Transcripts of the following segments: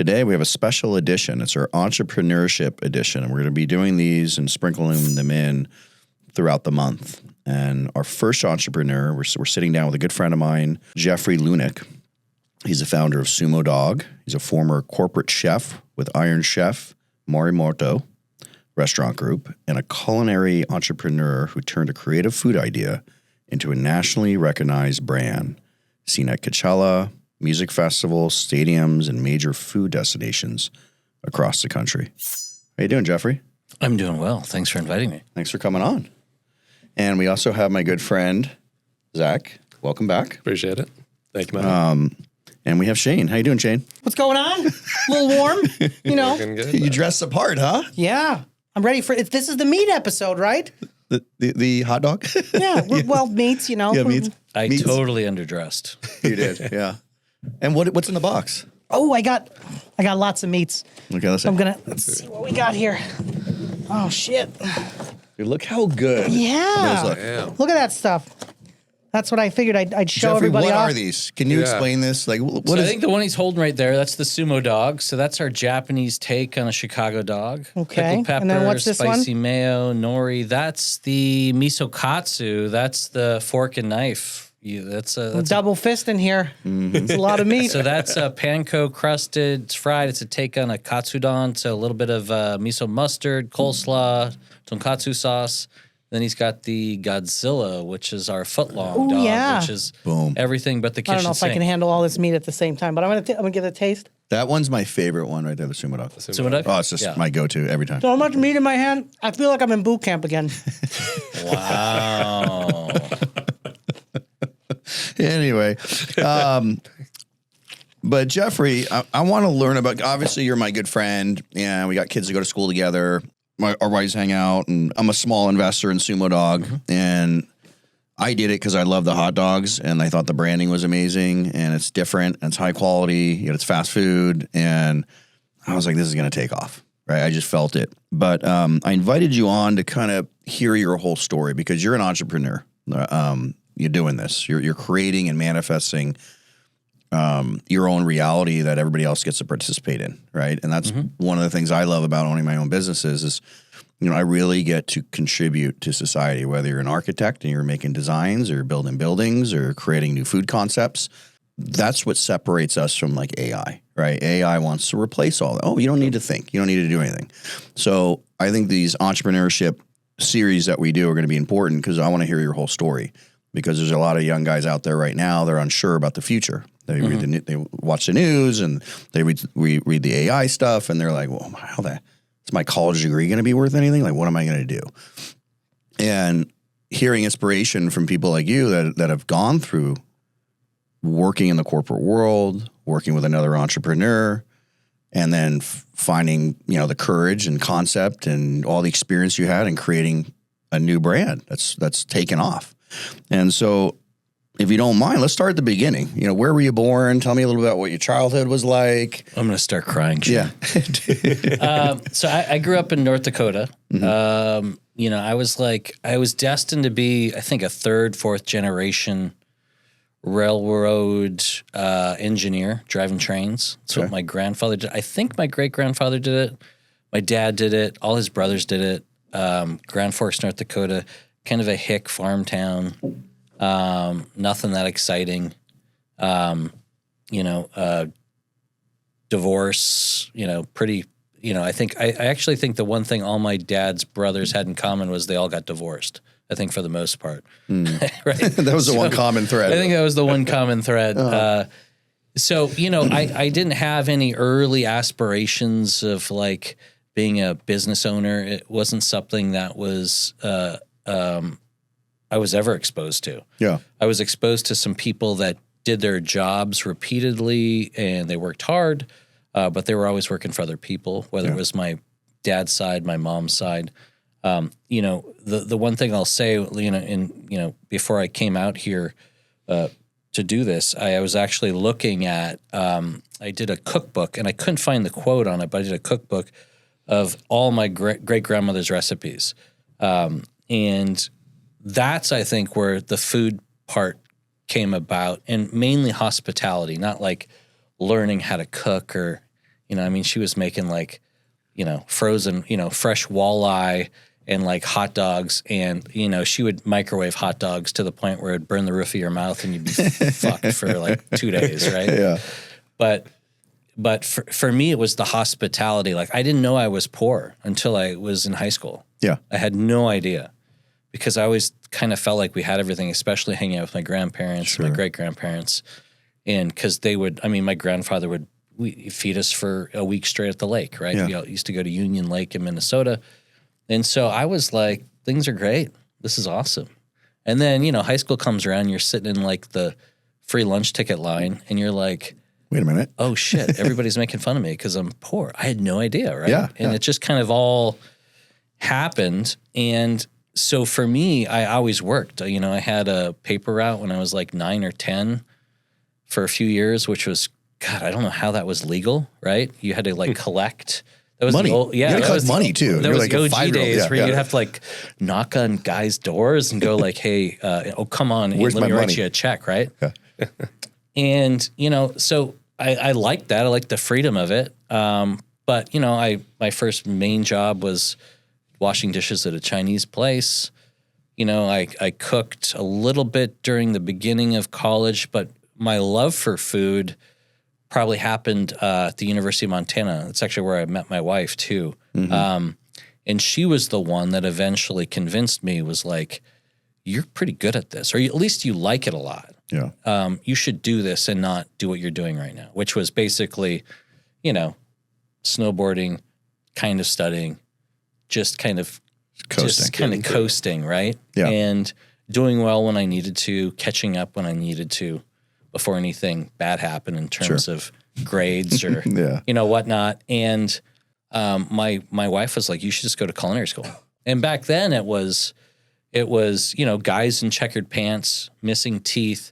Today we have a special edition. It's our Entrepreneurship edition, and we're going to be doing these and sprinkling them in throughout the month. And our first entrepreneur, we're sitting down with a good friend of mine, Jeffrey Lunak. He's the founder of Sumo Dog. He's a former corporate chef with Iron Chef Morimoto Restaurant Group, and a culinary entrepreneur who turned a creative food idea into a nationally recognized brand, seen at Coachella, music festivals, stadiums, and major food destinations across the country. How you doing, Jeffrey? I'm doing well. Thanks for inviting me. Thanks for coming on. And we also have my good friend, Zach. Welcome back. Appreciate it. Thank you, man. And we have Shane. How you doing, Shane? What's going on? A little warm, you know. Looking good. You dressed the part, huh? Yeah, I'm ready for it. This is the meat episode, right? The hot dog? Yeah, well, meats, you know. Yeah, meats. I Meats. totally underdressed. You did, yeah. And what's in the box? Oh, I got lots of meats. Okay, let's Let's see what we got here. Oh shit! Dude, look how good. Yeah, those look. Yeah. look at that stuff. That's what I figured I'd show Jeffrey, everybody what off. are these? Can you Yeah. explain this? Like, what So is I think the one he's holding right there, that's the Sumo Dog. So that's our Japanese take on a Chicago dog. Okay. Pickled pepper, And then what's this spicy one? mayo, nori. That's the miso katsu. That's the fork and knife. That's Double fist in here. It's a lot of meat. So that's a panko crusted. It's fried. It's a take on a katsudon. So a little bit of miso mustard, coleslaw, tonkatsu sauce. Then he's got the Godzilla, which is our foot-long Ooh, dog, yeah. which is Boom. everything but the I kitchen don't know if sink. I can handle all this meat at the same time, but I'm gonna give it a taste. that one's my favorite one right there, the Sumo Dog. Sumo Dog? Oh, it's just my go-to every time. So much meat in my hand, I feel like I'm in boot camp again. Wow. Anyway, but Jeffrey, I want to learn about, obviously you're my good friend, and we got kids that go to school together. Our wives hang out, and I'm a small investor in Sumo Dog, and I did it because I love the hot dogs, and I thought the branding was amazing, and it's different, and it's high quality, yet it's fast food, and I was like, this is going to take off, right? I just felt it. But I invited you on to kind of hear your whole story because you're an entrepreneur. You're doing this. You're creating and manifesting your own reality that everybody else gets to participate in, right? And that's one of the things I love about owning my own businesses is, you know, I really get to contribute to society, whether you're an architect and you're making designs or building buildings or creating new food concepts. That's what separates us from like AI, right? AI wants to replace all that. Oh, you don't need to think. You don't need to do anything. So I think these entrepreneurship series that we do are going to be important because I want to hear your whole story. Because there's a lot of young guys out there right now, they're unsure about the future. They read they watch the news and they read the AI stuff, and they're like, "Well, is my college degree going to be worth anything? Like, what am I going to do?" And hearing inspiration from people like you that have gone through working in the corporate world, working with another entrepreneur, and then finding the courage and concept and all the experience you had in creating a new brand that's taken off. And so, if you don't mind, let's start at the beginning. You know, where were you born? Tell me a little bit about what your childhood was like. I'm going to start crying. Yeah. So I grew up in North Dakota. I was destined to be, I think, a third, fourth generation railroad engineer driving trains. That's what my grandfather did. I think my great-grandfather did it. My dad did it. All his brothers did it. Grand Forks, North Dakota. Kind of a hick farm town, nothing that exciting. Divorce, pretty, I actually think the one thing all my dad's brothers had in common was they all got divorced, I think for the most part. Right? That was the one common thread. I think that was the one common thread. I didn't have any early aspirations of like being a business owner. It wasn't something that was I was ever exposed to. Yeah. I was exposed to some people that did their jobs repeatedly and they worked hard, but they were always working for other people, whether it was my dad's side, my mom's side. The one thing I'll say, before I came out here to do this, I was actually looking at, I did a cookbook, and I couldn't find the quote on it, but I did a cookbook of all my great-grandmother's recipes. And that's, I think, where the food part came about, and mainly hospitality, not like learning how to cook or, You know, I mean, she was making like, you know, frozen, you know, fresh walleye and like hot dogs. And, you know, she would microwave hot dogs to the point where it'd burn the roof of your mouth and you'd be fucked for like 2 days, right? Yeah. But for me, it was the hospitality. Like, I didn't know I was poor until I was in high school. Yeah. I had no idea because I always kind of felt like we had everything, especially hanging out with my grandparents, my great-grandparents. And because they would, I mean, my grandfather would feed us for a week straight at the lake, right? Yeah. We all used to go to Union Lake in Minnesota. And so I was like, things are great. This is awesome. And then, you know, high school comes around, you're sitting in like the free lunch ticket line and you're like, wait a minute. Oh shit, everybody's making fun of me because I'm poor. I had no idea, right? Yeah. And it just kind of all happened. And so for me, I always worked. You know, I had a paper route when I was like 9 or 10 for a few years, which was, God, I don't know how that was legal, right? You had to like collect. That was Money. The old, yeah, you had to collect money too. That You're was like a OG 5-year-old. days Yeah, where you'd have to like knock on guys' doors and go like, hey, oh, come on, Where's let my me write money? you a check, right? Yeah. And, you know, so I liked that. I liked the freedom of it. But, you know, my first main job was washing dishes at a Chinese place. You know, I cooked a little bit during the beginning of college, but my love for food probably happened at the University of Montana. That's actually where I met my wife, too. Mm-hmm. And she was the one that eventually convinced me, was like, you're pretty good at this, or at least you like it a lot. Yeah. You should do this and not do what you're doing right now, which was basically, you know, snowboarding, kind of studying, just kind of coasting, right? Yeah. And doing well when I needed to, catching up when I needed to, before anything bad happened in terms of grades or Yeah. you know, whatnot. And my wife was like, you should just go to culinary school. And back then it was, you know, guys in checkered pants, missing teeth,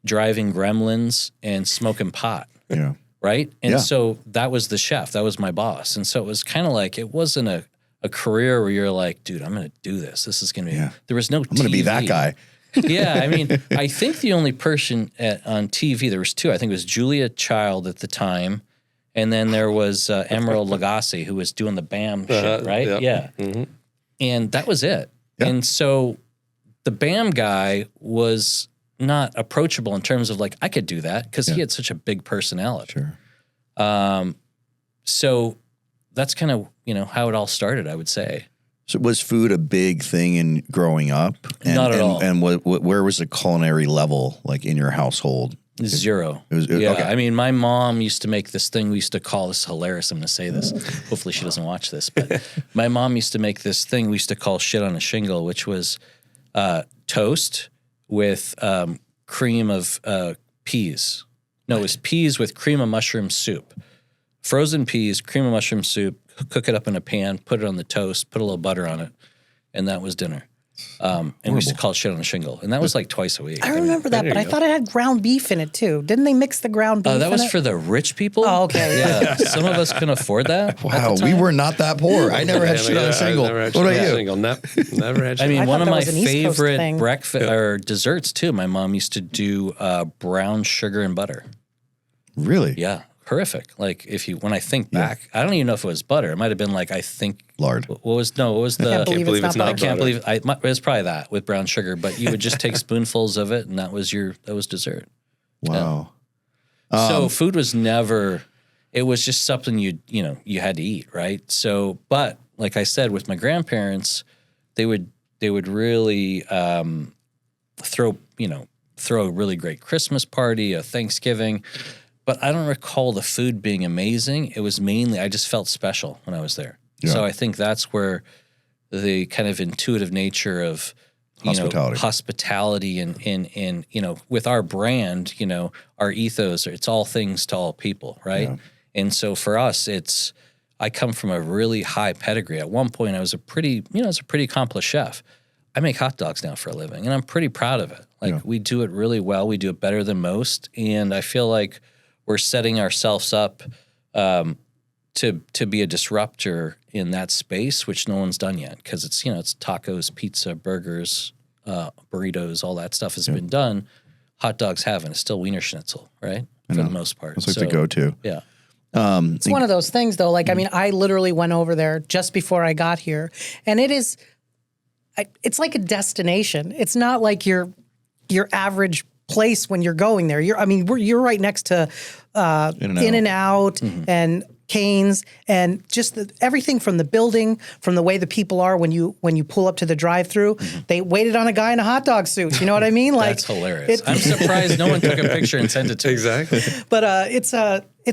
driving gremlins and smoking pot. Yeah. Right. And Yeah. so that was the chef. That was my boss. And so it was kind of like, it wasn't a career where you're like, dude, I'm going to do this. This is going to be, there was no I'm going to be that guy. Yeah. I mean, I think the only person on TV, there was two. I think it was Julia Child at the time. And then there was Emerald Lagasse, who was doing the BAM shit, right? Yeah. Mm-hmm. And that was it. Yeah. And so the BAM guy was not approachable in terms of like, I could do that because he had such a big personality. Sure. So that's kind of, you know, how it all started, I would say. So was food a big thing in growing up? And, Not at all. And where was the culinary level like in your household? Zero. Yeah. Okay. I mean, my mom used to make this thing we used to call, this hilarious, I'm going to say this. Hopefully she doesn't watch this. But my mom used to make this thing we used to call shit on a shingle, which was toast with cream of peas. No, it was peas with cream of mushroom soup. Frozen peas, cream of mushroom soup, cook it up in a pan, put it on the toast, put a little butter on it, and that was dinner. And we used to call it shit on a shingle. And that was like twice a week. I remember that, but I thought it had ground beef in it too. Didn't they mix the ground beef That was in it? for the rich people. Oh, okay. Yeah. Some of us couldn't afford that. Wow, we were not that poor. I never had shit on a shingle. What about you? Never had shit. I mean, I one thought of that my was an East Coast favorite thing. breakfast or desserts too. My mom used to do brown sugar and butter. Really? Yeah, horrific. Like when I think back, I don't even know if it was butter. It might have been like, I think Lard. What was the? Can't believe it's not I butter. can't believe it was probably that with brown sugar. But you would just take spoonfuls of it, and that was dessert. Wow. So food was never. It was just something you had to eat, right? So, but like I said, with my grandparents, they would really throw a really great Christmas party, a Thanksgiving. But I don't recall the food being amazing. It was mainly, I just felt special when I was there. Yeah. So I think that's where the kind of intuitive nature of hospitality and with our brand, our ethos, it's all things to all people, right? Yeah. And so for us, I come from a really high pedigree. At one point, I was a pretty accomplished chef. I make hot dogs now for a living, and I'm pretty proud of it. We do it really well. We do it better than most, and I feel like we're setting ourselves up to be a disruptor in that space, which no one's done yet, because it's tacos, pizza, burgers, burritos, all that stuff has been done. Hot dogs haven't. It's still Wiener Schnitzel, right? For the most part. It's like the go-to. Yeah. It's one of those things, though. Like, I mean, I literally went over there just before I got here, and it's like a destination. It's not like your average place when you're going there. You're right next to In-N-Out and Cane's, and just everything from the building, from the way the people are when you pull up to the drive-through. They waited on a guy in a hot dog suit. You know what I mean? Like, that's hilarious. I'm surprised no one took a picture and sent it to Exactly. But it's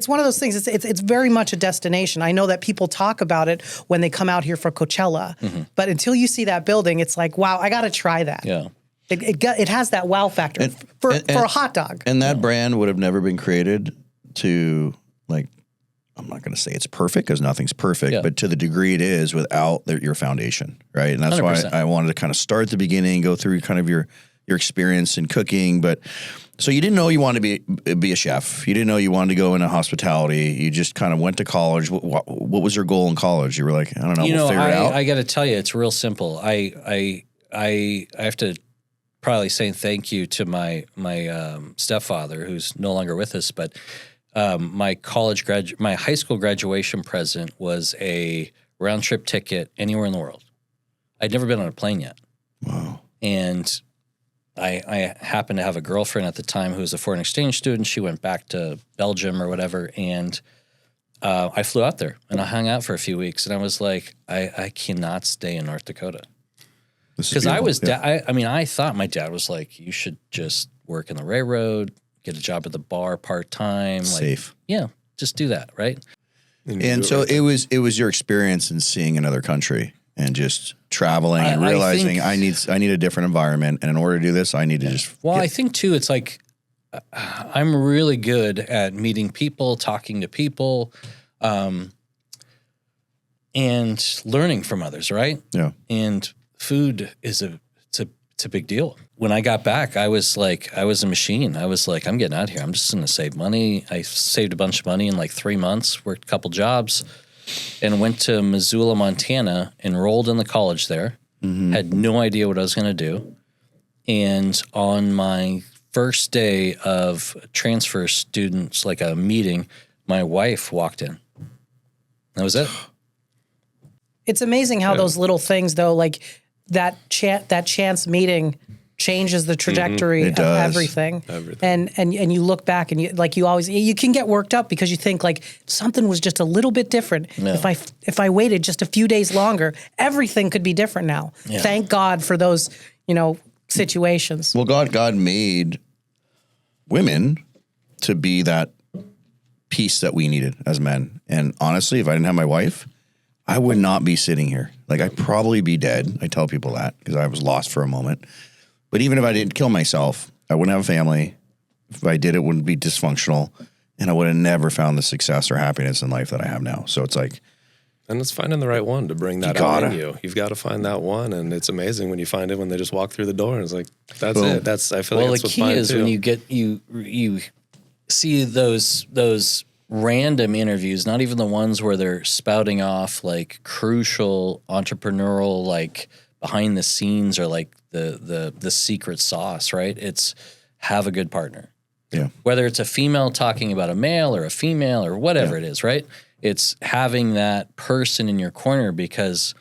one of those things. It's very much a destination. I know that people talk about it when they come out here for Coachella, but until you see that building, it's like, wow, I got to try that. Yeah. It has that wow factor for a hot dog. And that brand would have never been created to, like, I'm not going to say it's perfect because nothing's perfect, but to the degree it is without your foundation, right? And that's 100%. Why I wanted to kind of start at the beginning, go through kind of your experience in cooking. But so you didn't know you wanted to be a chef. You didn't know you wanted to go into hospitality. You just kind of went to college. What was your goal in college? You were like, I don't know, we'll figure it out. I got to tell you, it's real simple. I have to probably say thank you to my stepfather, who's no longer with us, but my high school graduation present was a round trip ticket anywhere in the world. I'd never been on a plane yet. Wow. And I happened to have a girlfriend at the time who was a foreign exchange student. She went back to Belgium or whatever, and I flew out there and I hung out for a few weeks. And I was like, I cannot stay in North Dakota. Because I thought my dad was like, you should just work in the railroad, get a job at the bar part-time. Safe. Yeah, just do that, right? And so it was your experience in seeing another country and just traveling and realizing I need a different environment, and in order to do this, I need to just. Well, I think too, it's like I'm really good at meeting people, talking to people, and learning from others, right? Yeah. And food is a big deal. When I got back, I was a machine. I was like, I'm getting out of here. I'm just going to save money. I saved a bunch of money in like 3 months, worked a couple jobs, and went to Missoula, Montana, enrolled in the college there, had no idea what I was going to do. And on my first day of transfer students, like a meeting, my wife walked in. That was it. It's amazing how those little things, though, like that chance meeting changes the trajectory of everything. And you look back and you can get worked up because you think like something was just a little bit different. Yeah. If I waited just a few days longer, everything could be different now. Yeah. Thank God for those, situations. Well, God made women to be that piece that we needed as men. And honestly, if I didn't have my wife, I would not be sitting here. Like, I'd probably be dead. I tell people that because I was lost for a moment. But even if I didn't kill myself, I wouldn't have a family. If I did, it wouldn't be dysfunctional. And I would have never found the success or happiness in life that I have now. So it's like. And it's finding the right one to bring that out in you. You've got to find that one. And it's amazing when you find it when they just walk through the door. And it's like, that's it. I feel like that's what's fine, too. Well, the key is when you get, you see those random interviews, not even the ones where they're spouting off like crucial entrepreneurial, like behind the scenes or like the secret sauce, right? It's have a good partner. Yeah. Whether it's a female talking about a male or a female or whatever it is, right? It's having that person in your corner because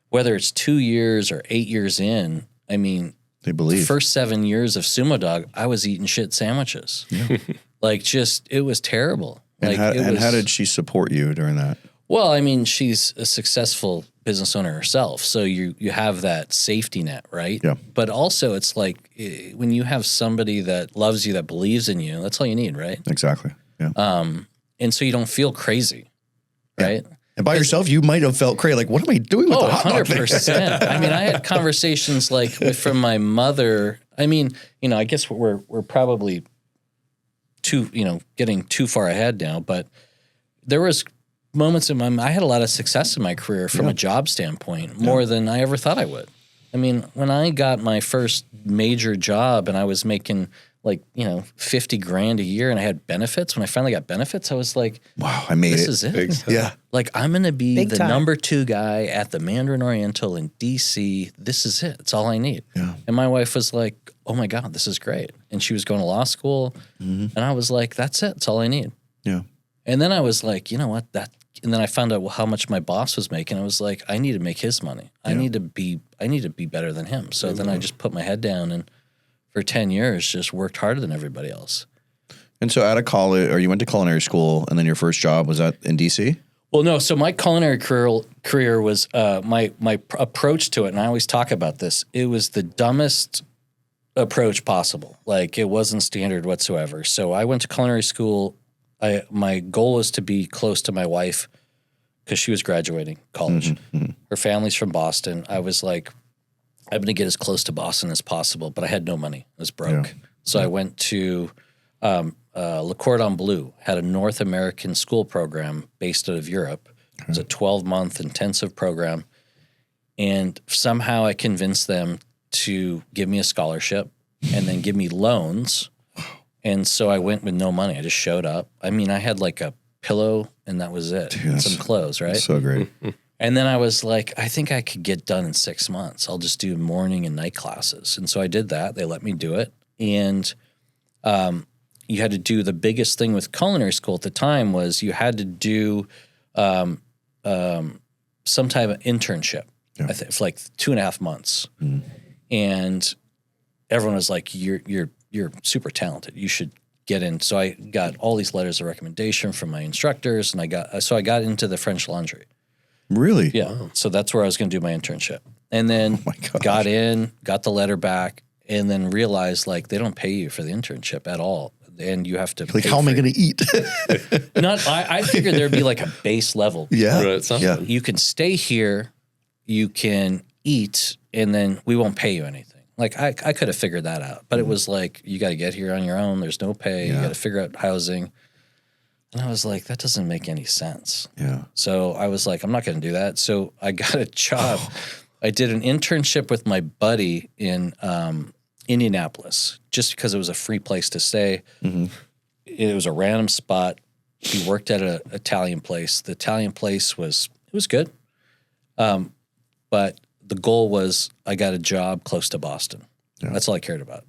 whether it's 2 years or 8 years in, I mean, they believe the first 7 years of Sumo Dog, I was eating shit sandwiches. Yeah. It was terrible. And, how did she support you during that? Well, I mean, she's a successful business owner herself, so you have that safety net, right? Yeah. But also, it's like when you have somebody that loves you, that believes in you, that's all you need, right? Exactly. Yeah. And so you don't feel crazy, right? Yeah. And by yourself, you might have felt crazy. Like, what am I doing with the hot dog thing? 100%. I mean, I had conversations like from my mother. I mean, I guess we're probably getting too far ahead now, but there was moments I had a lot of success in my career from a job standpoint, more than I ever thought I would. I mean, when I got my first major job and I was making like, $50,000 a year and I had benefits, when I finally got benefits, I was like, wow, I made it. This is it. Yeah. Like, I'm going to be the number 2 guy at the Mandarin Oriental in DC. This is it. It's all I need. Yeah. And my wife was like, oh my God, this is great. And she was going to law school. Mm-hmm. And I was like, that's it. It's all I need. Yeah. And then I was like, you know what, and then I found out how much my boss was making. I was like, I need to make his money. I need to be better than him. So then I just put my head down and for 10 years just worked harder than everybody else. And so out of college, or you went to culinary school, and then your first job was that in DC? Well, no. So my culinary career was my approach to it, and I always talk about this. It was the dumbest approach possible. Like, it wasn't standard whatsoever. So I went to culinary school. My goal was to be close to my wife because she was graduating college. Her family's from Boston. I was like, I'm going to get as close to Boston as possible, but I had no money. I was broke. So I went to Le Cordon Bleu, had a North American school program based out of Europe. It was a 12-month intensive program. And somehow I convinced them to give me a scholarship and then give me loans. And so I went with no money. I just showed up. I mean, I had like a pillow and that was it. Dude, and some clothes, right? So great. And then I was like, I think I could get done in 6 months. I'll just do morning and night classes. And so I did that. They let me do it. And you had to do the biggest thing with culinary school at the time was you had to do some type of internship. I think for like 2.5 months. And everyone was like, you're super talented. You should get in. So I got all these letters of recommendation from my instructors, and I got into the French Laundry. Really? Yeah. Wow. So that's where I was going to do my internship. And then got in, got the letter back, and then realized like they don't pay you for the internship at all. And you have to like, how am I going to eat? I figured there'd be like a base level. Yeah. Right, You can stay here, you can eat, and then we won't pay you anything. Like I could have figured that out, but it was like, you got to get here on your own. There's no pay. You got to figure out housing. And I was like, that doesn't make any sense. Yeah. So I was like, I'm not going to do that. So I got a job. I did an internship with my buddy in Indianapolis, just because it was a free place to stay. It was a random spot. He worked at an Italian place. The Italian place was good. But the goal was I got a job close to Boston. Yeah. That's all I cared about.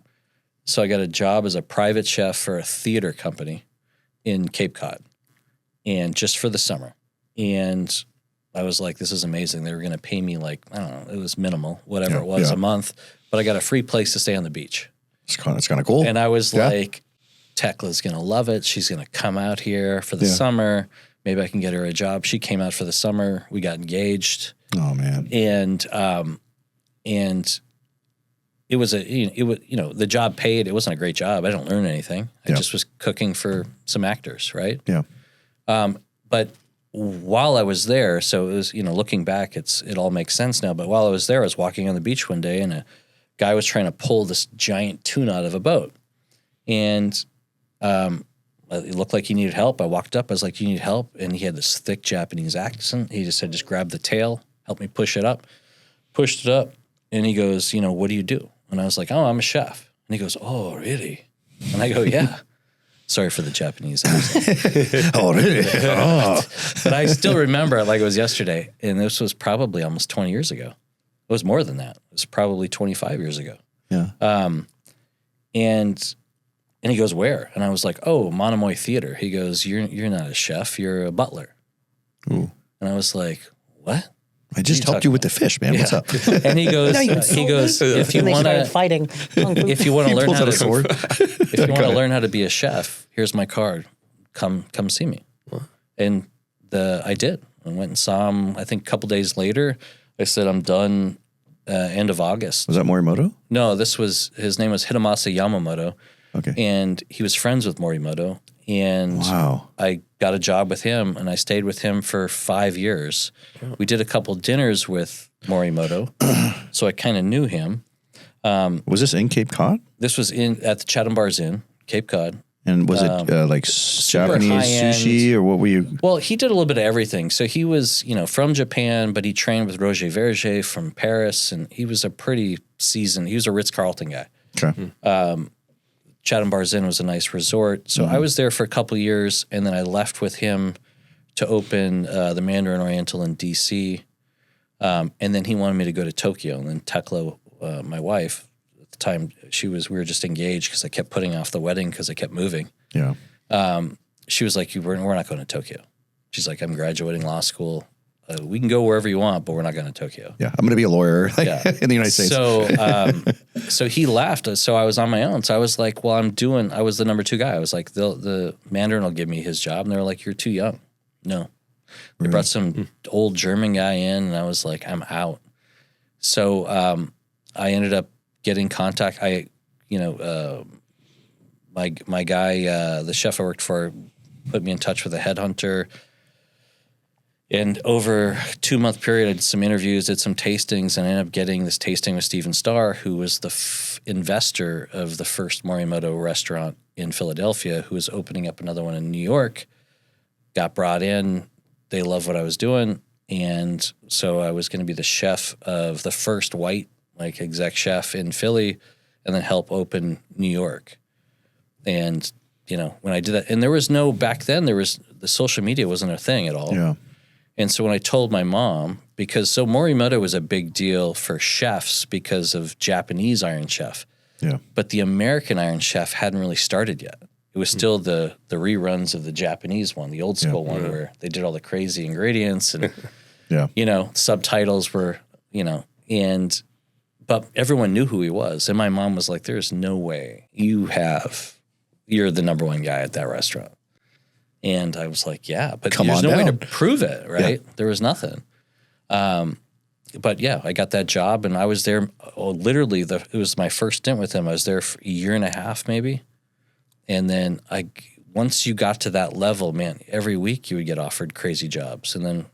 So I got a job as a private chef for a theater company in Cape Cod, and just for the summer. And I was like, this is amazing. They were going to pay me like, I don't know, it was minimal, whatever it was a month, but I got a free place to stay on the beach. It's kind of cool. And I was like, Tekla's going to love it. She's going to come out here for the summer. Maybe I can get her a job. She came out for the summer. We got engaged. Oh man. And it was the job paid. It wasn't a great job. I didn't learn anything. I just was cooking for some actors, right? Yeah. But while I was there, so it was, looking back, it all makes sense now. But while I was there, I was walking on the beach one day, and a guy was trying to pull this giant tuna out of a boat, and it looked like he needed help. I walked up. I was like, "Do you need help?" And he had this thick Japanese accent. He just said, "Just grab the tail, help me push it up." Pushed it up, and he goes, "What do you do?" And I was like, "Oh, I'm a chef." And he goes, "Oh, really?" And I go, "Yeah." Sorry for the Japanese accent. Oh, really? Oh. But I still remember it like it was yesterday. And this was probably almost 20 years ago. It was more than that. It was probably 25 years ago. Yeah. And he goes, "Where?" And I was like, "Oh, Monomoy Theater." He goes, You're not a chef. You're a butler." Ooh. And I was like, "What?" I just helped you with the fish, man. What's up? And he goes, if you want to fighting, if you want to learn how to sword. if you want to learn how to be a chef, here's my card. Come see me. And I did. I went and saw him. I think a couple days later. I said, I'm done. End of August. Was that Morimoto? No, his name was Hidemasa Yamamoto. Okay. And he was friends with Morimoto. And I got a job with him, and I stayed with him for 5 years. We did a couple dinners with Morimoto, so I kind of knew him. Was this in Cape Cod? This was at the Chatham Bars Inn, Cape Cod. And was it like Japanese sushi, or what were you? Well, he did a little bit of everything. So he was, from Japan, but he trained with Roger Verger from Paris, and he was a pretty seasoned. He was a Ritz-Carlton guy. Okay. Chatham Bars Inn was a nice resort. So I was there for a couple of years, and then I left with him to open the Mandarin Oriental in D.C. And then he wanted me to go to Tokyo. And then Tekla, my wife, at the time, we were just engaged because I kept putting off the wedding because I kept moving. Yeah. she was like, we're not going to Tokyo. She's like, I'm graduating law school. We can go wherever you want, but we're not going to Tokyo. Yeah, I'm going to be a lawyer in the United States. So he left. So I was on my own. So I was like, well, I was the number 2 guy. I was like, the Mandarin will give me his job. And they were like, you're too young. No. They brought some old German guy in, and I was like, I'm out. So I ended up getting contact. My guy, the chef I worked for, put me in touch with a headhunter. And over a 2-month period, I did some interviews, did some tastings, and I ended up getting this tasting with Steven Starr, who was the investor of the first Morimoto restaurant in Philadelphia, who was opening up another one in New York. Got brought in. They loved what I was doing. And so I was going to be the chef of the first white, like, exec chef in Philly, and then help open New York. And, when I did that, and there was no, back then, the social media wasn't a thing at all. Yeah. And so when I told my mom, so Morimoto was a big deal for chefs because of Japanese Iron Chef. Yeah. But the American Iron Chef hadn't really started yet. It was still the reruns of the Japanese one, the old school one, where they did all the crazy ingredients and, subtitles were, but everyone knew who he was. And my mom was like, there's no way you're the number 1 guy at that restaurant. And I was like, yeah, but there's no way to prove it, right? Yeah. There was nothing. But yeah, I got that job, and I was there literally, it was my first stint with him. I was there for a year and a half maybe. And then once you got to that level, man, every week you would get offered crazy jobs. And then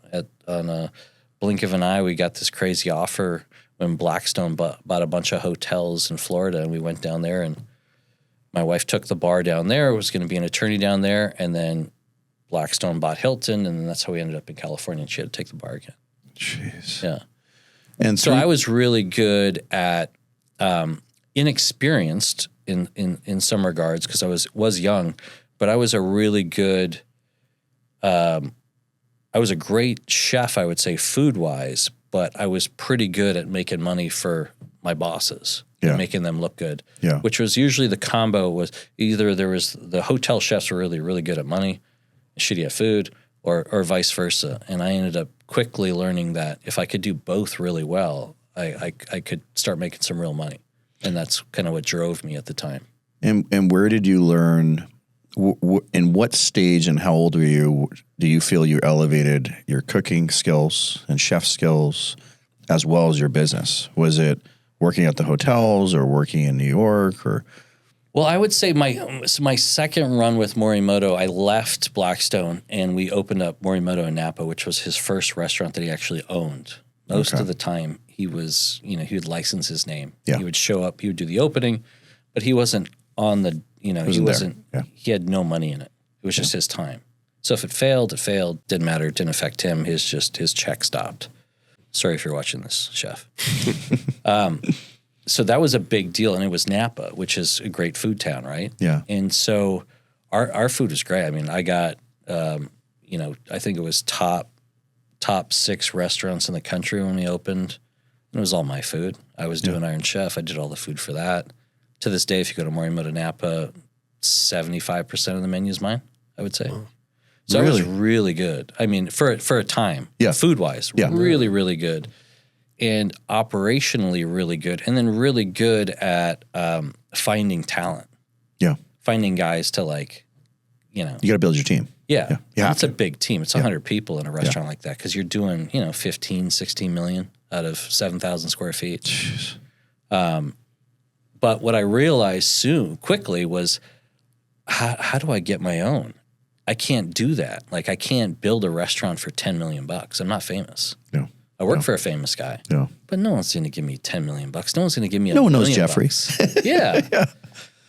on a blink of an eye, we got this crazy offer when Blackstone bought a bunch of hotels in Florida, and we went down there, and my wife took the bar down there, was going to be an attorney down there, and then Blackstone bought Hilton, and then that's how we ended up in California, and she had to take the bar again. Jeez. Yeah. And so I was really good at inexperienced in some regards because I was young, but I was a really good I was a great chef, I would say, food-wise, but I was pretty good at making money for my bosses. Yeah. Making them look good, which was usually the combo was either there was the hotel chefs were really, really good at money, shitty at food, or vice versa. And I ended up quickly learning that if I could do both really well, I could start making some real money. And that's kind of what drove me at the time. And where did you learn, in what stage and how old were you, do you feel you elevated your cooking skills and chef skills as well as your business? Was it working at the hotels or working in New York or? Well, I would say my second run with Morimoto, I left Blackstone and we opened up Morimoto in Napa, which was his first restaurant that he actually owned. Most of the time he was, he would license his name. Yeah. He would show up, he would do the opening, but he wasn't on the, he had no money in it. It was just his time. So if it failed, didn't matter, it didn't affect him. His check stopped. Sorry if you're watching this, chef. So that was a big deal, and it was Napa, which is a great food town, right? Yeah. And so our food was great. I mean, I got, I think it was top 6 restaurants in the country when we opened. And it was all my food. I was doing Iron Chef. I did all the food for that. To this day, if you go to Morimoto Napa, 75% of the menu is mine, I would say. Oh. So really? I was really good. I mean, for a time, food-wise, really, really good. And operationally really good. And then really good at finding talent. Yeah. Finding guys to You got to build your team. Yeah. It's a big team. It's 100 people in a restaurant like that because you're doing, 15, 16 million out of 7,000 square feet. Jeez. But what I realized quickly was how do I get my own? I can't do that. I can't build a restaurant for $10 million. I'm not famous. No. I work for a famous guy. Yeah. But no one's going to give me $10 million. No one's going to give me $1 million. No one knows Jeffrey. Yeah.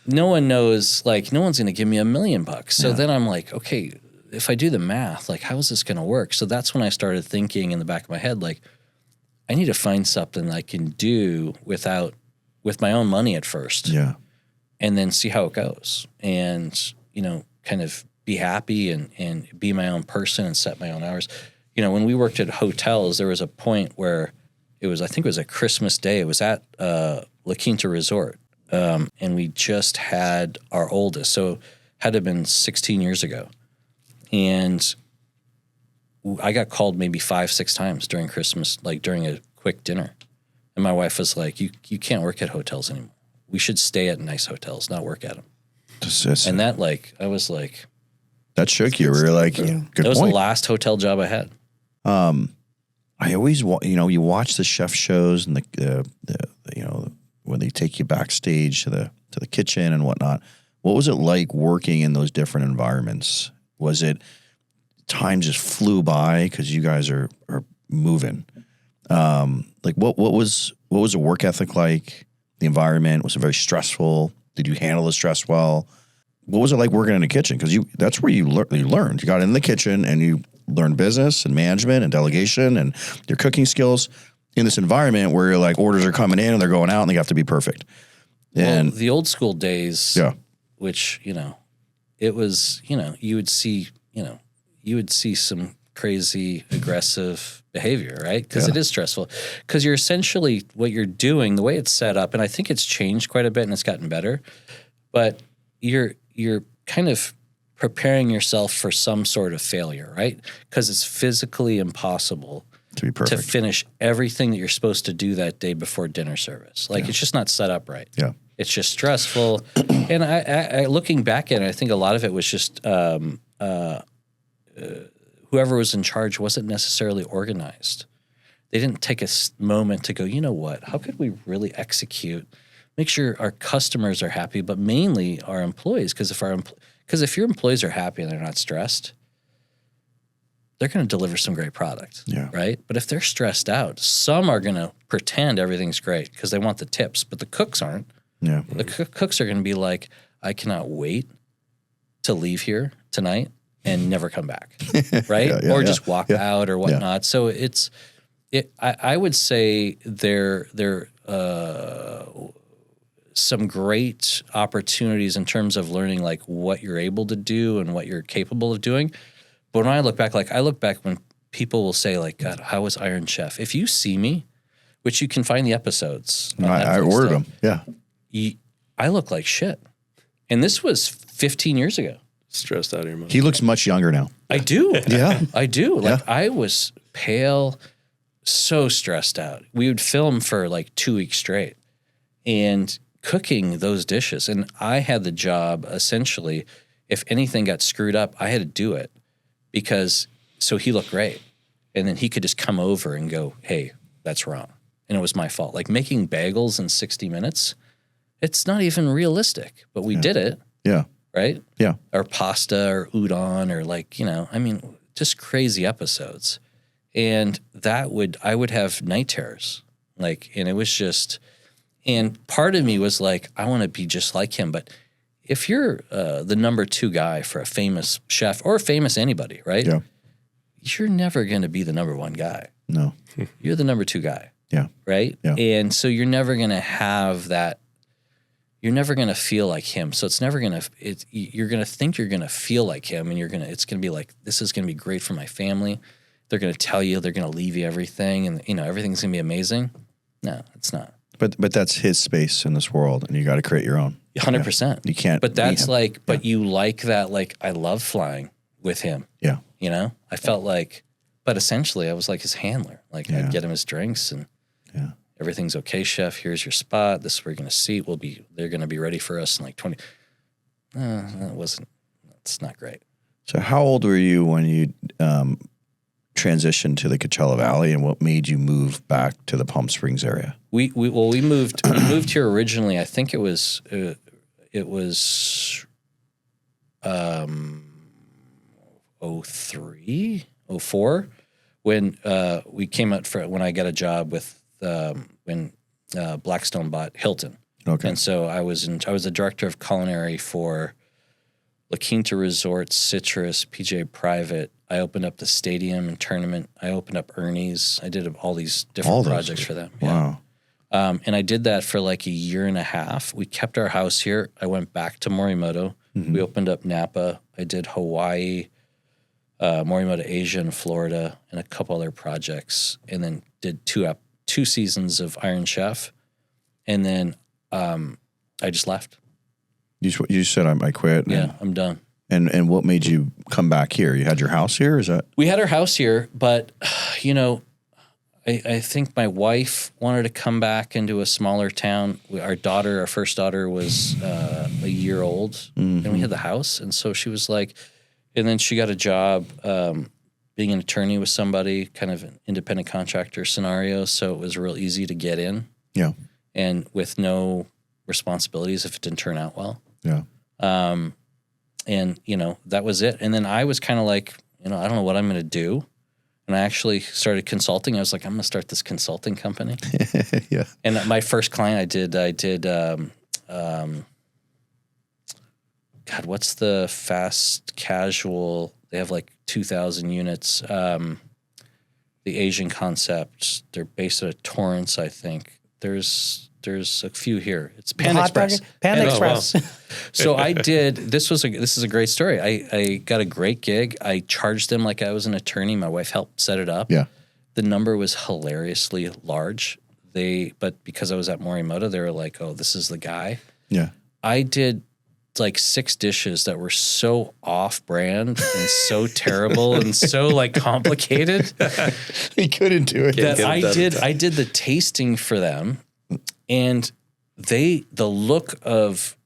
No one knows, no one's going to give me $1 million. So then I'm like, okay, if I do the math, how is this going to work? So that's when I started thinking in the back of my head, I need to find something I can do with my own money at first. Yeah. And then see how it goes. And, kind of be happy and be my own person and set my own hours. When we worked at hotels, there was a point where I think it was a Christmas day. It was at La Quinta Resort. And we just had our oldest. So had to have been 16 years ago. And I got called maybe 5-6 times during Christmas, like during a quick dinner. And my wife was like, you can't work at hotels anymore. We should stay at nice hotels, not work at them. And that, like, I was like... That shook you. We were like, good point. That was the last hotel job I had. I always, you watch the chef shows and the when they take you backstage to the kitchen and whatnot. What was it like working in those different environments? Was it time just flew by because you guys are moving? Like what was the work ethic like? The environment, was it very stressful? Did you handle the stress well? What was it like working in the kitchen? Because that's where you learned. You got in the kitchen and you learned business and management and delegation and your cooking skills in this environment where you're like orders are coming in and they're going out and they have to be perfect. And the old school days, which, it was, you would see some crazy aggressive behavior, right? Because it is stressful. Because you're essentially, what you're doing, the way it's set up, and I think it's changed quite a bit and it's gotten better, but you're kind of preparing yourself for some sort of failure, right? Because it's physically impossible to be perfect, to finish everything that you're supposed to do that day before dinner service. Like it's just not set up right. Yeah. It's just stressful. And I looking back at it, I think a lot of it was just whoever was in charge wasn't necessarily organized. They didn't take a moment to go, you know what, how could we really execute, make sure our customers are happy, but mainly our employees, because if your employees are happy and they're not stressed, they're going to deliver some great product, right? But if they're stressed out, some are going to pretend everything's great because they want the tips, but the cooks aren't. Yeah. The cooks are going to be like, I cannot wait to leave here tonight and never come back, right? Just walk out or whatnot. Yeah. So I would say there some great opportunities in terms of learning like what you're able to do and what you're capable of doing. But when I look back, when people will say like, God, how was Iron Chef? If you see me, which you can find the episodes. I ordered them. Yeah. I look like shit. And this was 15 years ago. Stressed out of your mind. He looks much younger now. I do. Yeah. I do. Like I was pale, so stressed out. We would film for like 2 weeks straight and cooking those dishes. And I had the job essentially, if anything got screwed up, I had to do it so he looked great. And then he could just come over and go, hey, that's wrong. And it was my fault. Like making bagels in 60 minutes, it's not even realistic, but we did it. Yeah. Right? Yeah. Or pasta or udon or like, just crazy episodes. And I would have night terrors. Like, and it was just, and part of me was like, I want to be just like him. But if you're the number 2 guy for a famous chef or famous anybody, right? Yeah. You're never going to be the number 1 guy. No. You're the number 2 guy. Yeah. Right? Yeah. And so you're never going to have that. You're never going to feel like him. So it's never going to, you're going to think you're going to feel like him and it's going to be like, this is going to be great for my family. They're going to tell you, they're going to leave you everything and, everything's going to be amazing. No, it's not. But that's his space in this world and you got to create your own. 100%. Yeah. You can't. But that's like, but you like that, like, I love flying with him. Yeah. I felt like, but essentially I was like his handler. Like I'd get him his drinks and everything's okay, chef. Here's your spot. This is where you're going to seat. They're going to be ready for us in like 20. It's not great. So how old were you when you transitioned to the Coachella Valley and what made you move back to the Palm Springs area? We moved here originally. I think it was 03, 04 when we came out when I got a job with when Blackstone bought Hilton. Okay. And so I was the director of Culinary for La Quinta Resorts, Citrus, PJ Private. I opened up the stadium and tournament. I opened up Ernie's. I did all these different projects for them. Wow. Yeah. And I did that for like a year and a half. We kept our house here. I went back to Morimoto. Mm-hmm. We opened up Napa. I did Hawaii, Morimoto Asia and Florida, and a couple other projects, and then did two seasons of Iron Chef, and then I just left. You said I quit. Yeah, I'm done. And what made you come back here? You had your house here? Is that? We had our house here, but, I think my wife wanted to come back into a smaller town. Our first daughter was a year old, and we had the house. And so she was like, and then she got a job being an attorney with somebody, kind of an independent contractor scenario. So it was real easy to get in. Yeah. And with no responsibilities if it didn't turn out well. Yeah. And, that was it. And then I was kind of like, I don't know what I'm going to do. And I actually started consulting. I was like, I'm going to start this consulting company. Yeah. And my first client I did, God, what's the fast casual? They have like 2,000 units. The Asian concept. They're based out of Torrance, I think. There's a few here. It's Panda Express. Panda Express. Wow. So I did. This is a great story. I got a great gig. I charged them like I was an attorney. My wife helped set it up. Yeah. The number was hilariously large. But because I was at Morimoto, they were like, "Oh, this is the guy." Yeah. I did like 6 dishes that were so off-brand and so terrible and so like complicated. He couldn't do it. That I did the tasting for them. And the look of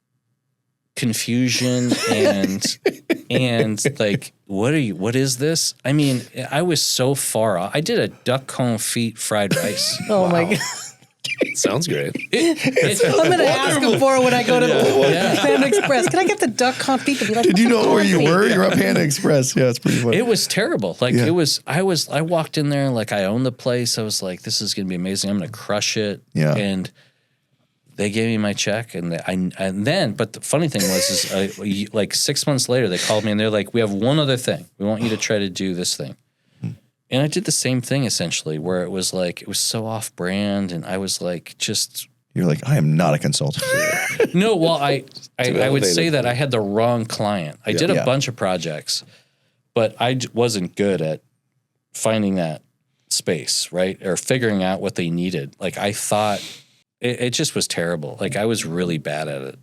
confusion and like, what is this? I mean, I was so far off. I did a duck confit fried rice. Oh my God. Sounds great. I'm going to ask him for it when I go to the Panda Express. Can I get the duck confit to be like, did you know where you were? You're at Panda Express. Yeah, it's pretty funny. It was terrible. Like I walked in there like I owned the place. I was like, this is going to be amazing. I'm going to crush it. Yeah. And they gave me my check, but the funny thing was, like 6 months later, they called me and they're like, we have one other thing. We want you to try to do this thing. And I did the same thing essentially, where it was so off brand, and I was like, you're like, I am not a consultant. No, well, I would say that I had the wrong client. I did a bunch of projects, but I wasn't good at finding that space, right? Or figuring out what they needed. Like I thought it just was terrible. Like I was really bad at it.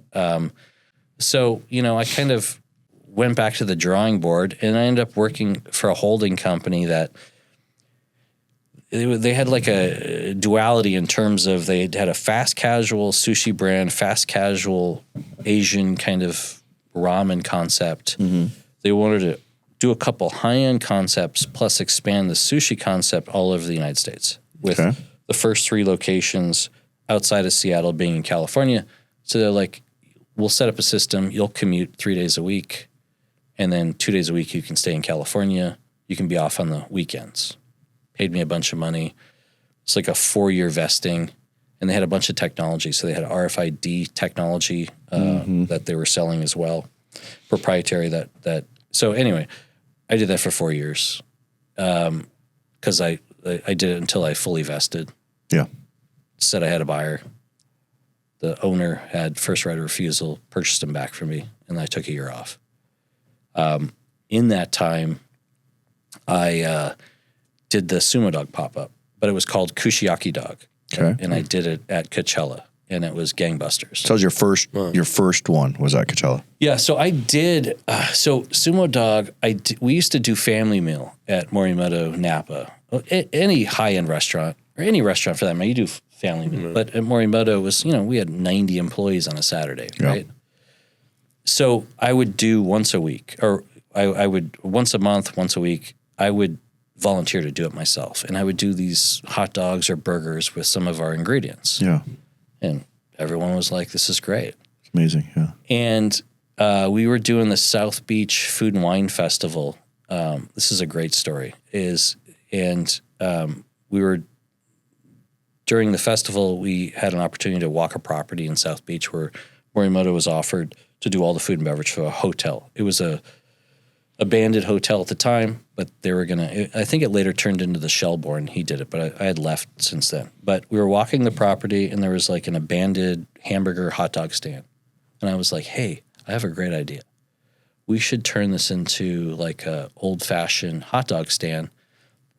So, I kind of went back to the drawing board, and I ended up working for a holding company that they had like a duality in terms of they had a fast casual sushi brand, fast casual Asian kind of ramen concept. Mm-hmm. They wanted to do a couple high-end concepts plus expand the sushi concept all over the United States with the first 3 locations outside of Seattle being in California. So they're like, we'll set up a system. You'll commute 3 days a week, and then 2 days a week you can stay in California. You can be off on the weekends. Paid me a bunch of money. It's like a 4-year vesting, and they had a bunch of technology. So they had RFID technology that they were selling as well, proprietary. So anyway, I did that for 4 years because I did it until I fully vested. Yeah, said I had a buyer. The owner had first right of refusal, purchased them back from me, and I took a year off. In that time, I did the Sumo Dog pop-up, but it was called Kushiyaki Dog. Okay. And I did it at Coachella, and it was gangbusters. So it was your first one was at Coachella? Yeah, so I did, Sumo Dog, we used to do family meal at Morimoto Napa. Any high-end restaurant, or any restaurant for that matter, you do family meal. Mm-hmm. But at Morimoto was, we had 90 employees on a Saturday, right? So I would do once a week, or I would once a month, once a week, I would volunteer to do it myself. And I would do these hot dogs or burgers with some of our ingredients. Yeah. And everyone was like, this is great. It's amazing, yeah. And we were doing the South Beach Food and Wine Festival. This is a great story. We were, during the festival, we had an opportunity to walk a property in South Beach where Morimoto was offered to do all the food and beverage for a hotel. It was a abandoned hotel at the time, but they were I think it later turned into the Shelbourne. He did it, but I had left since then. But we were walking the property, and there was like an abandoned hamburger hot dog stand. And I was like, hey, I have a great idea. We should turn this into like a old-fashioned hot dog stand,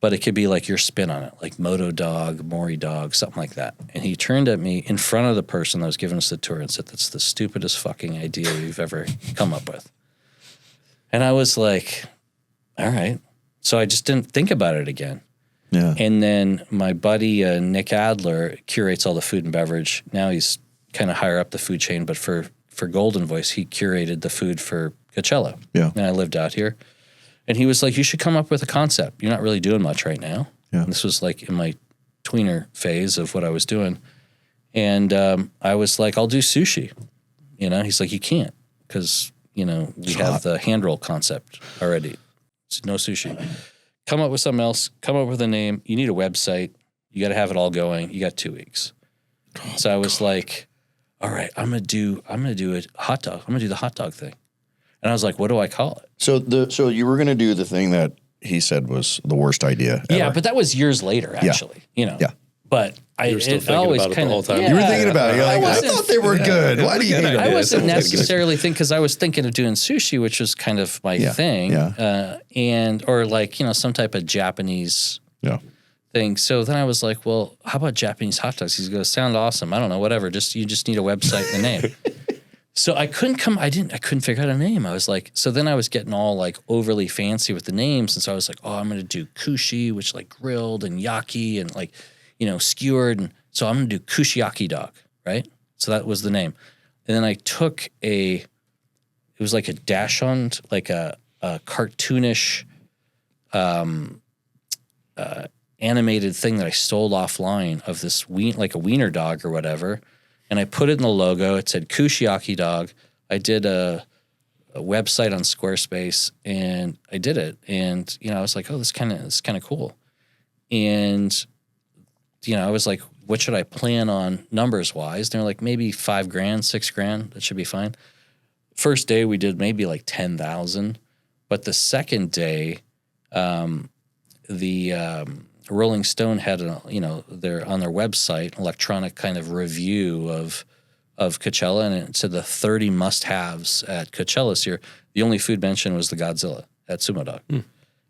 but it could be like your spin on it, like Moto Dog, Mori Dog, something like that. And he turned at me in front of the person that was giving us the tour and said, that's the stupidest fucking idea you've ever come up with. And I was like, all right. So I just didn't think about it again. Yeah. And then my buddy, Nick Adler, curates all the food and beverage. Now he's kind of higher up the food chain, but for Golden Voice, he curated the food for Coachella. Yeah. And I lived out here. And he was like, you should come up with a concept. You're not really doing much right now. Yeah. And this was like in my tweener phase of what I was doing. And I was like, I'll do sushi. He's like, you can't because, we have the hand roll concept already. So no sushi. Come up with something else. Come up with a name. You need a website. You got to have it all going. You got 2 weeks. So I was like, all right, I'm gonna do a hot dog. I'm gonna do the hot dog thing. And I was like, what do I call it? So you were gonna do the thing that he said was the worst idea ever. Yeah, but that was years later, actually. Yeah. But You were still thinking about it the whole time. You were thinking about it. You're like, I thought they were good. Why do you hate them? I wasn't necessarily thinking, because I was thinking of doing sushi, which was kind of my thing. Yeah. Or like, some type of Japanese thing. So then I was like, well, how about Japanese hot dogs? He goes, sound awesome. I don't know, whatever. You just need a website and a name. So I couldn't figure out a name. I was like, so then I was getting all like overly fancy with the names. And so I was like, oh, I'm going to do kushi, which like grilled, and yaki and like, skewered. And so I'm going to do kushiyaki dog, right? So that was the name. And then I took it was like a dash-on, like a cartoonish animated thing that I stole offline of this like a wiener dog or whatever. And I put it in the logo. It said kushiyaki dog. I did a website on Squarespace, and I did it. And I was like, oh, this is kind of cool. And I was like, what should I plan on numbers wise? They're like, maybe $5,000, $6,000. That should be fine. First day we did maybe like 10,000, but the second day, the Rolling Stone had on their website electronic kind of review of Coachella, and it said the 30 must-haves at Coachella this year. The only food mentioned was the Godzilla at Sumo Dog,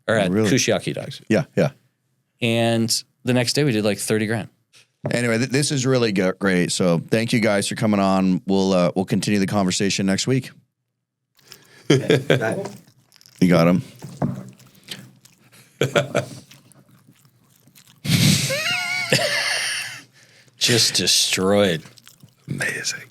or at kushiyaki dogs. Yeah. And the next day we did like 30,000. Anyway, this is really great. So thank you guys for coming on. We'll continue the conversation next week. You got him. Just destroyed. Amazing.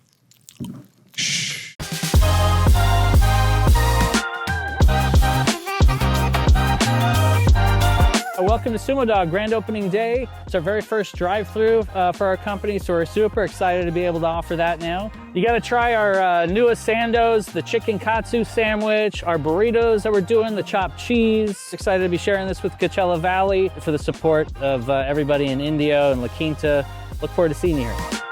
Welcome to Sumo Dog, grand opening day. It's our very first drive-through for our company, so we're super excited to be able to offer that now. You gotta try our newest sandos, the chicken katsu sandwich, our burritos that we're doing, the chopped cheese. Excited to be sharing this with Coachella Valley for the support of everybody in Indio and La Quinta. Look forward to seeing you here.